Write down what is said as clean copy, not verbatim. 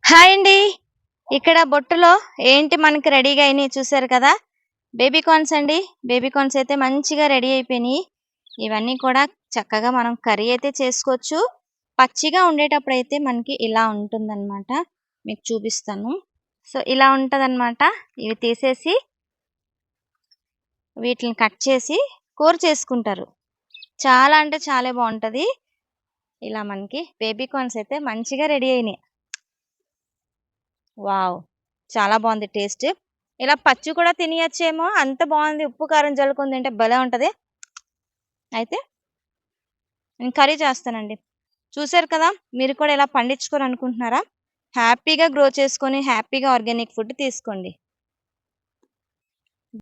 Hi అండి. ఇక్కడ బొట్టులో ఏంటి మనకి రెడీగా అయినాయి చూసారు కదా! బేబీ కార్న్స్ అండి. బేబీ కార్న్స్ అయితే మంచిగా రెడీ అయిపోయినాయి. ఇవన్నీ కూడా చక్కగా మనం కర్రీ అయితే చేసుకోవచ్చు. పచ్చిగా ఉండేటప్పుడైతే మనకి ఇలా ఉంటుందన్నమాట. మీకు చూపిస్తాను. సో, ఇలా ఉంటదన్నమాట. ఇవి తీసేసి వీటిని కట్ చేసి కూర చేసుకుంటారు. చాలా అంటే చాలా బావుంటది. ఇలా మనకి బేబీ కార్న్స్ అయితే మంచిగా రెడీ అయినాయి. వావ్! చాలా బావుంది టేస్ట్. ఇలా పచ్చివి కూడా తినేయచ్చేమో అంత బావుంది. ఉప్పు, కారం జల్లుకొని తింటే భలే ఉంటది. అయితే నేను కర్రీ చేస్తానండి. చూసారు కదా! మీరు కూడా ఇలా పండించుకోవాలనుకుంటున్నారా? హ్యాపీగా గ్రో చేసుకొని, హ్యాపీగా ఆర్గానిక్ ఫుడ్ తీసుకోండి.